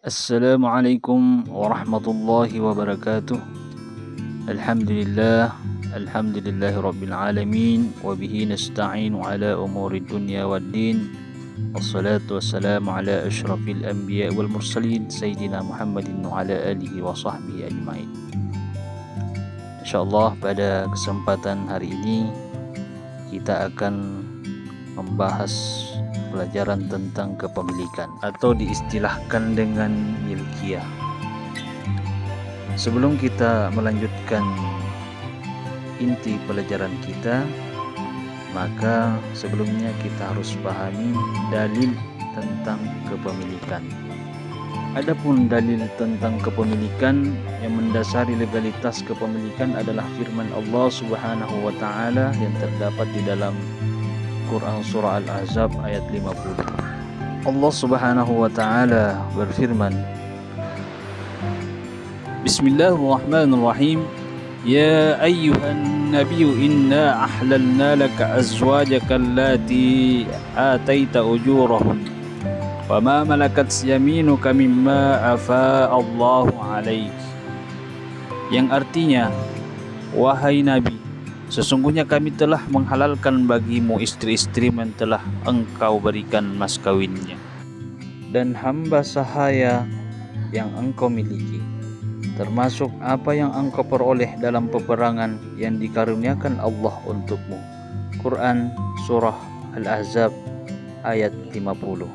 Assalamualaikum warahmatullahi wabarakatuh. Alhamdulillah, alhamdulillahi rabbil alamin, wa bihi nasta'inu ala umuri dunya waddin. Wassalatu wassalamu ala asyrafil anbiya wal mursalin sayyidina Muhammadin wa ala alihi wa sahbihi ajma'in. Insyaallah pada kesempatan hari ini kita akan membahas pelajaran tentang kepemilikan atau diistilahkan dengan milkiyah. Sebelum kita melanjutkan inti pelajaran kita, maka sebelumnya kita harus pahami dalil tentang kepemilikan. Adapun dalil tentang kepemilikan yang mendasari legalitas kepemilikan adalah firman Allah Subhanahu wa taala yang terdapat di dalam Quran Surah Al-Ahzab ayat 50. Allah Subhanahu wa taala berfirman, Bismillahirrahmanirrahim. Ya ayyuhan nabiyyu inna ahlalna laka azwajaka allati ataita ujurahun wa ma malakat yaminuka mimma afa Allahu alaik. Yang artinya, wahai Nabi, sesungguhnya kami telah menghalalkan bagimu istri-istri yang telah engkau berikan mas kawinnya, dan hamba sahaya yang engkau miliki, termasuk apa yang engkau peroleh dalam peperangan yang dikaruniakan Allah untukmu. Quran Surah Al-Ahzab ayat 50.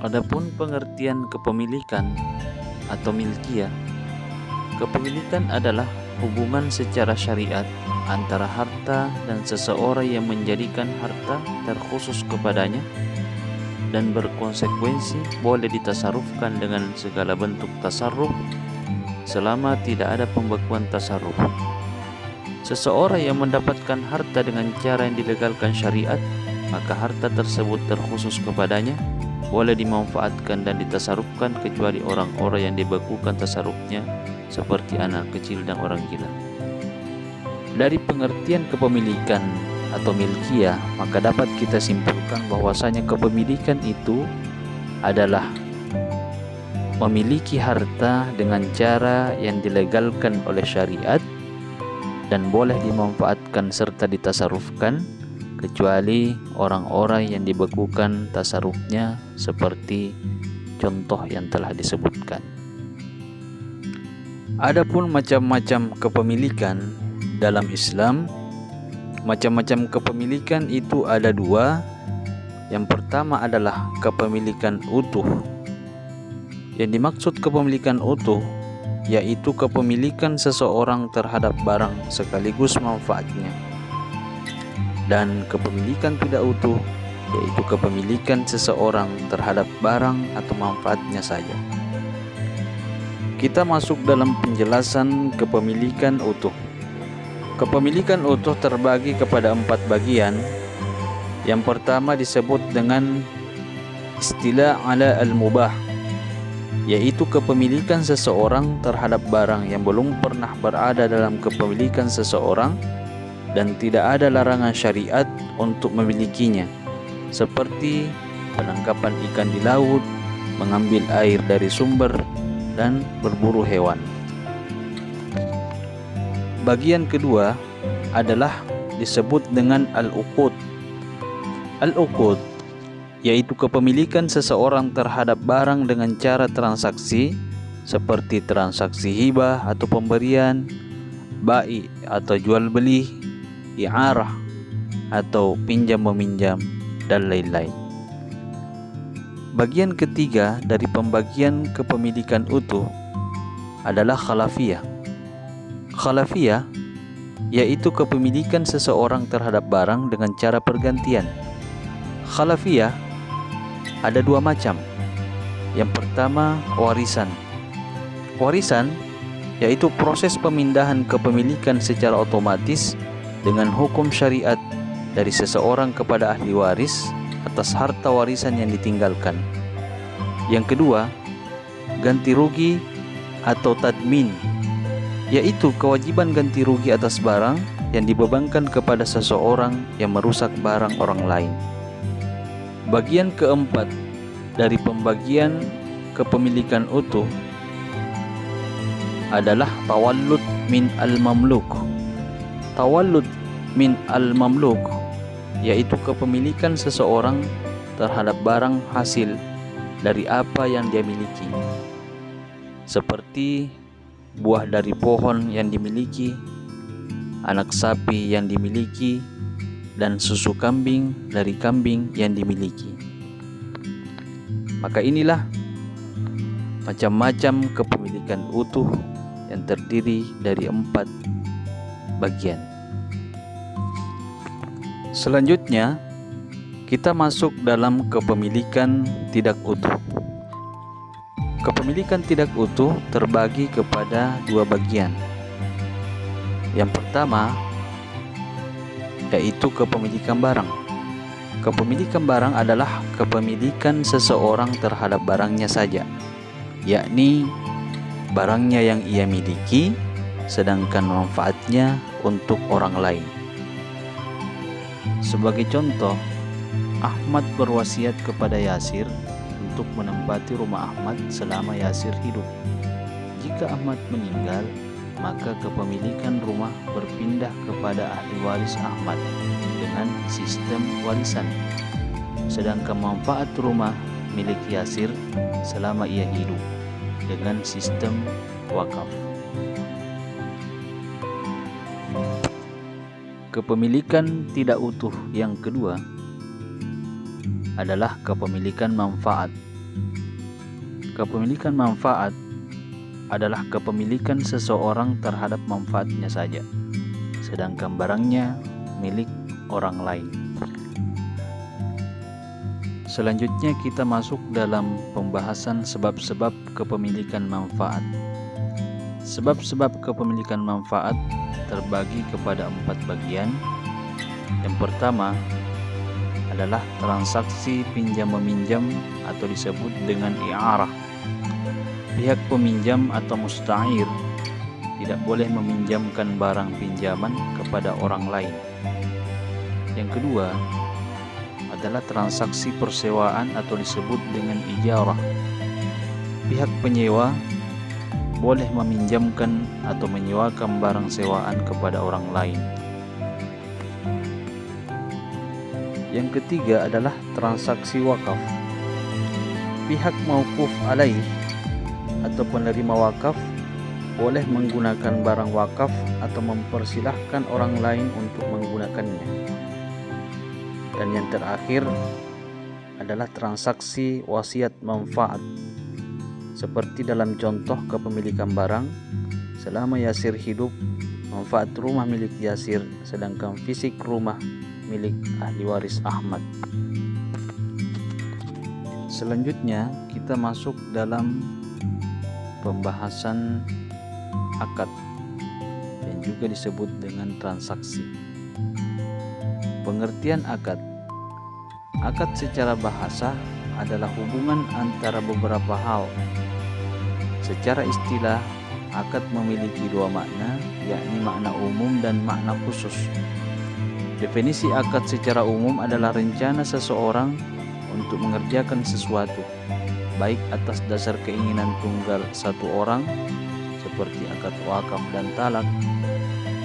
Adapun pengertian kepemilikan atau milkiyah, kepemilikan adalah hubungan secara syariat antara harta dan seseorang yang menjadikan harta terkhusus kepadanya dan berkonsekuensi boleh ditasarufkan dengan segala bentuk tasarruf selama tidak ada pembekuan tasarruf. Seseorang yang mendapatkan harta dengan cara yang dilegalkan syariat, maka harta tersebut terkhusus kepadanya, boleh dimanfaatkan dan ditasarufkan kecuali orang-orang yang dibekukan tasarufnya seperti anak kecil dan orang gila. Dari pengertian kepemilikan atau milkiyah, maka dapat kita simpulkan bahwasanya kepemilikan itu adalah memiliki harta dengan cara yang dilegalkan oleh syariat dan boleh dimanfaatkan serta ditasarufkan kecuali orang-orang yang dibekukan tasarufnya seperti contoh yang telah disebutkan. Adapun macam-macam kepemilikan dalam Islam, macam-macam kepemilikan itu ada dua. Yang pertama adalah kepemilikan utuh. Yang dimaksud kepemilikan utuh yaitu kepemilikan seseorang terhadap barang sekaligus manfaatnya. Dan kepemilikan tidak utuh yaitu kepemilikan seseorang terhadap barang atau manfaatnya saja. Kita masuk dalam penjelasan kepemilikan utuh. Kepemilikan utuh terbagi kepada 4 bagian. Yang pertama disebut dengan istilah ala al-mubah, yaitu kepemilikan seseorang terhadap barang yang belum pernah berada dalam kepemilikan seseorang dan tidak ada larangan syariat untuk memilikinya, seperti penangkapan ikan di laut, mengambil air dari sumber, dan berburu hewan. Bagian kedua adalah disebut dengan al-uqud. Al-uqud yaitu kepemilikan seseorang terhadap barang dengan cara transaksi seperti transaksi hibah atau pemberian, bai atau jual beli, i'arah atau pinjam meminjam, dan lain-lain. Bagian ketiga dari pembagian kepemilikan utuh adalah khalafiyah. Khalafiyah yaitu kepemilikan seseorang terhadap barang dengan cara pergantian. Khalafiyah ada 2 macam. Yang pertama, warisan. Warisan yaitu proses pemindahan kepemilikan secara otomatis dengan hukum syariat dari seseorang kepada ahli waris atas harta warisan yang ditinggalkan. Yang kedua, ganti rugi atau tadmin, yaitu kewajiban ganti rugi atas barang yang dibebankan kepada seseorang yang merusak barang orang lain. Bagian keempat dari pembagian kepemilikan utuh adalah tawallud min al-mamluk. Tawallud min al-mamluk yaitu kepemilikan seseorang terhadap barang hasil dari apa yang dia miliki, seperti buah dari pohon yang dimiliki, anak sapi yang dimiliki, dan susu kambing dari kambing yang dimiliki. Maka inilah macam-macam kepemilikan utuh yang terdiri dari 4 bagian. Selanjutnya, kita masuk dalam kepemilikan tidak utuh. Kepemilikan tidak utuh terbagi kepada 2 bagian. Yang pertama yaitu kepemilikan barang. Kepemilikan barang adalah kepemilikan seseorang terhadap barangnya saja, yakni barangnya yang ia miliki, sedangkan manfaatnya untuk orang lain. Sebagai contoh, Ahmad berwasiat kepada Yasir untuk menempati rumah Ahmad selama Yasir hidup. Jika Ahmad meninggal, maka kepemilikan rumah berpindah kepada ahli waris Ahmad dengan sistem warisan, sedangkan manfaat rumah milik Yasir selama ia hidup dengan sistem wakaf. Kepemilikan tidak utuh yang kedua adalah kepemilikan manfaat. Kepemilikan manfaat adalah kepemilikan seseorang terhadap manfaatnya saja, sedangkan barangnya milik orang lain. Selanjutnya kita masuk dalam pembahasan sebab-sebab kepemilikan manfaat. Sebab-sebab kepemilikan manfaat terbagi kepada 4 bagian. Yang pertama adalah transaksi pinjam-meminjam atau disebut dengan i'arah. Pihak peminjam atau musta'ir tidak boleh meminjamkan barang pinjaman kepada orang lain. Yang kedua adalah transaksi persewaan atau disebut dengan ijarah. Pihak penyewa boleh meminjamkan atau menyewakan barang sewaan kepada orang lain. Yang ketiga adalah transaksi wakaf. Pihak mauquf alaih atau penerima wakaf boleh menggunakan barang wakaf atau mempersilahkan orang lain untuk menggunakannya. Dan yang terakhir adalah transaksi wasiat manfaat. Seperti dalam contoh kepemilikan barang, selama Yasir hidup, manfaat rumah milik Yasir, sedangkan fisik rumah milik ahli waris Ahmad. Selanjutnya kita masuk dalam pembahasan akad yang juga disebut dengan transaksi. Pengertian akad. Akad secara bahasa adalah hubungan antara beberapa hal. Secara istilah, akad memiliki 2 makna, yakni makna umum dan makna khusus. Definisi akad secara umum adalah rencana seseorang untuk mengerjakan sesuatu, baik atas dasar keinginan tunggal satu orang, seperti akad wakaf dan talak,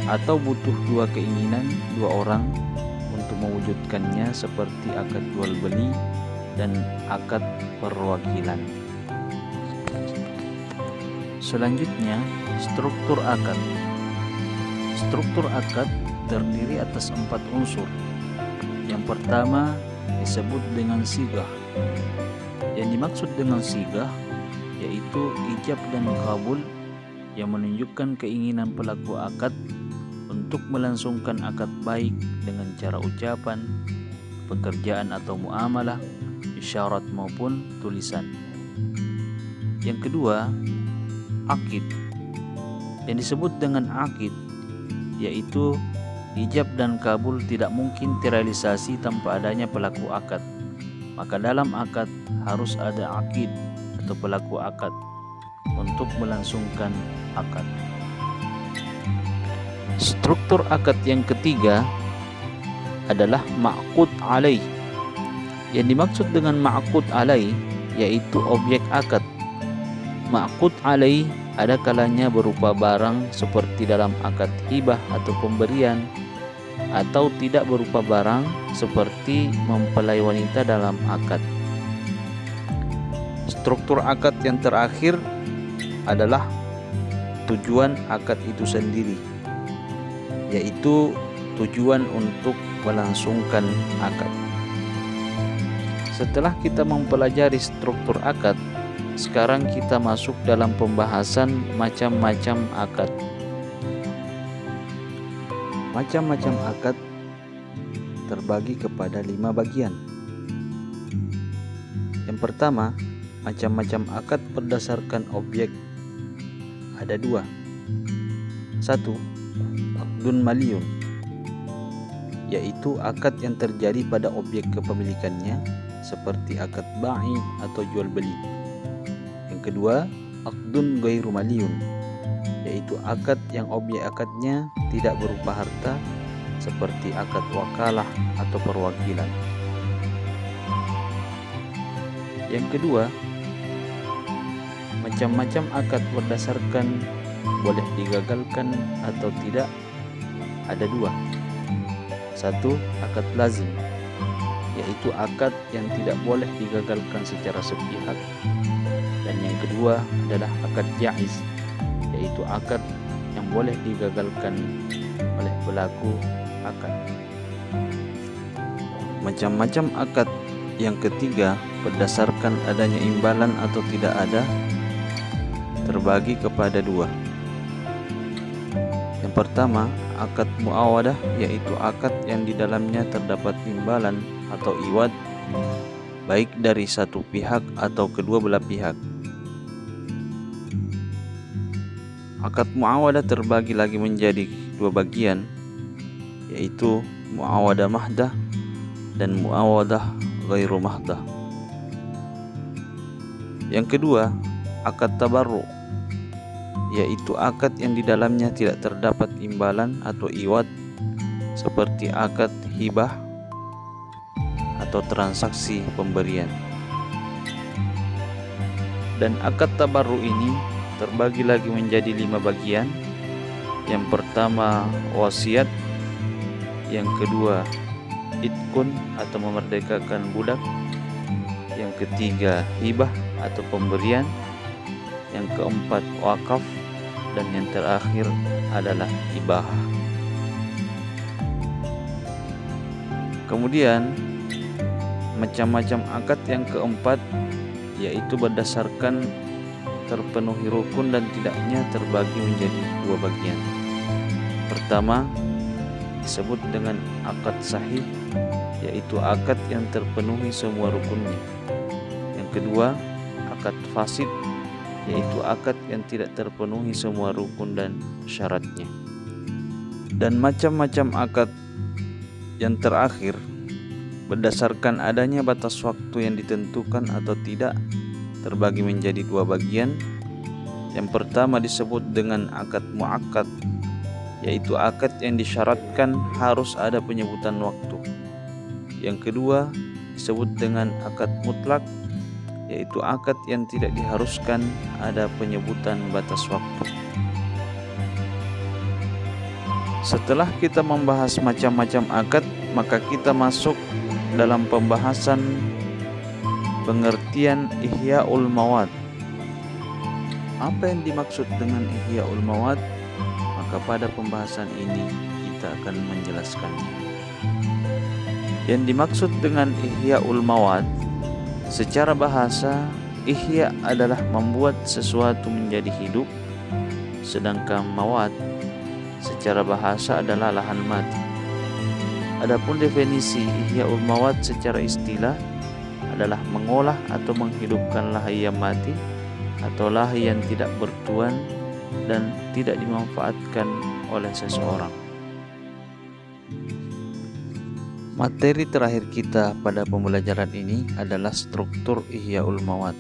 atau butuh 2 keinginan 2 orang untuk mewujudkannya, seperti akad jual beli dan akad perwakilan. Selanjutnya, struktur akad. Struktur akad terdiri atas 4 unsur. Yang pertama disebut dengan sigah. Yang dimaksud dengan sigah yaitu ijab dan kabul yang menunjukkan keinginan pelaku akad untuk melangsungkan akad baik dengan cara ucapan, pekerjaan atau muamalah, isyarat maupun tulisan. Yang kedua, akid. Yang disebut dengan akid yaitu ijab dan kabul tidak mungkin terrealisasi tanpa adanya pelaku akad. Maka dalam akad harus ada akid atau pelaku akad untuk melangsungkan akad. Struktur akad yang ketiga adalah ma'qud alaih. Yang dimaksud dengan ma'qud alaih yaitu objek akad. Ma'qud alaih ada kalanya berupa barang seperti dalam akad hibah atau pemberian, atau tidak berupa barang seperti mempelai wanita dalam akad. Struktur akad yang terakhir adalah tujuan akad itu sendiri, yaitu tujuan untuk melangsungkan akad. Setelah kita mempelajari struktur akad, sekarang kita masuk dalam pembahasan macam-macam akad. Macam-macam akad terbagi kepada 5 bagian. Yang pertama, macam-macam akad berdasarkan objek. Ada 2. 1. Aqdun maliyun, yaitu akad yang terjadi pada objek kepemilikannya, seperti akad ba'i atau jual beli. Yang kedua, aqdun ghairu maliyun, yaitu akad yang objek akadnya tidak berupa harta, seperti akad wakalah atau perwakilan. Yang kedua, macam-macam akad berdasarkan boleh digagalkan atau tidak ada 2. 1. Akad lazim, yaitu akad yang tidak boleh digagalkan secara sepihak. Dan yang kedua adalah akad jaiz, yaitu akad yang boleh digagalkan oleh pelaku akad. Macam-macam akad yang ketiga berdasarkan adanya imbalan atau tidak ada terbagi kepada 2. Yang pertama, akad muawadah, yaitu akad yang di dalamnya terdapat imbalan atau iwad baik dari satu pihak atau kedua belah pihak. Akad muawadah terbagi lagi menjadi 2 bagian, yaitu muawadah mahdah dan muawadah ghairu mahdah. Yang kedua, akad tabarru, yaitu akad yang di dalamnya tidak terdapat imbalan atau iwad, seperti akad hibah atau transaksi pemberian. Dan akad tabarru ini terbagi lagi menjadi 5 bagian. Yang pertama, wasiat. Yang kedua, itkun atau memerdekakan budak. Yang ketiga, hibah atau pemberian. Yang keempat, wakaf. Dan yang terakhir adalah ibah. Kemudian macam-macam akad yang keempat, yaitu berdasarkan terpenuhi rukun dan tidaknya, terbagi menjadi 2 bagian. Pertama, disebut dengan akad sahih, yaitu akad yang terpenuhi semua rukunnya. Yang kedua, akad fasid, yaitu akad yang tidak terpenuhi semua rukun dan syaratnya. Dan macam-macam akad yang terakhir berdasarkan adanya batas waktu yang ditentukan atau tidak, terbagi menjadi 2 bagian. Yang pertama disebut dengan akad muakkad, yaitu akad yang disyaratkan harus ada penyebutan waktu. Yang kedua disebut dengan akad mutlak, yaitu akad yang tidak diharuskan ada penyebutan batas waktu. Setelah kita membahas macam-macam akad, maka kita masuk dalam pembahasan pengertian Ihya'ul Mawad. Apa yang dimaksud dengan Ihya'ul Mawad? Maka pada pembahasan ini kita akan menjelaskannya. Yang dimaksud dengan Ihya'ul Mawad, secara bahasa, ihya adalah membuat sesuatu menjadi hidup, sedangkan mawad secara bahasa adalah lahan mati. Adapun definisi Ihya'ul Mawad secara istilah adalah mengolah atau menghidupkan lahi yang mati atau lahi yang tidak bertuan dan tidak dimanfaatkan oleh seseorang. Materi terakhir kita pada pembelajaran ini adalah struktur Ihya'ul Mawad.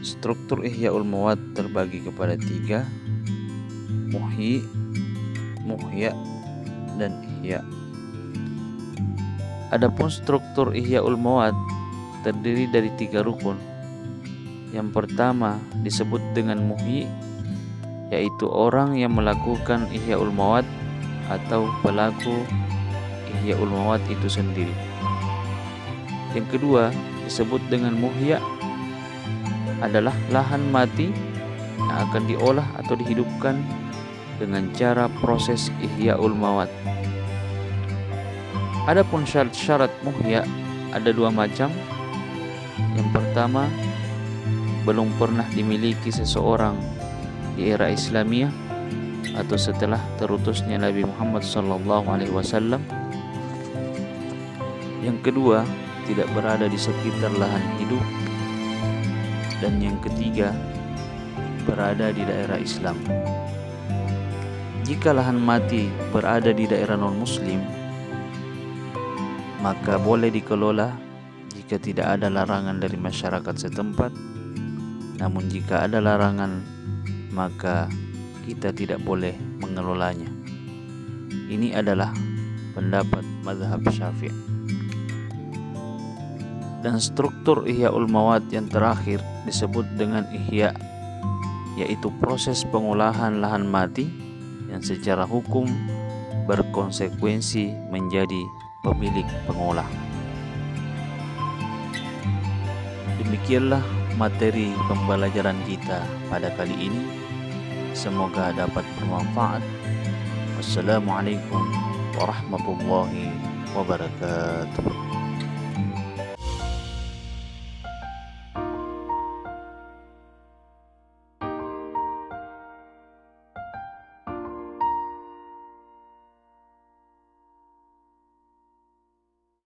Struktur Ihya'ul Mawad terbagi kepada 3: muhyi, muhya, dan ihya. Adapun struktur Ihya'ul Mawad terdiri dari 3 rukun. Yang pertama disebut dengan muhyi, yaitu orang yang melakukan Ihyaul Mawat atau pelaku Ihyaul Mawat itu sendiri. Yang kedua disebut dengan muhya, adalah lahan mati yang akan diolah atau dihidupkan dengan cara proses Ihyaul Mawat. Adapun syarat-syarat muhya ada 2 macam. Yang pertama, belum pernah dimiliki seseorang di era Islamiyah atau setelah terutusnya Nabi Muhammad SAW. Yang kedua, tidak berada di sekitar lahan hidup. Dan yang ketiga, berada di daerah Islam. Jika lahan mati berada di daerah non-muslim, maka boleh dikelola jika tidak ada larangan dari masyarakat setempat. Namun jika ada larangan, maka kita tidak boleh mengelolanya. Ini adalah pendapat mazhab Syafi'i. Dan struktur Ihyaul Mawat yang terakhir disebut dengan ihya, yaitu proses pengolahan lahan mati yang secara hukum berkonsekuensi menjadi pemilik pengolah. Demikianlah materi pembelajaran kita pada kali ini. Semoga dapat bermanfaat. Wassalamualaikum warahmatullahi wabarakatuh.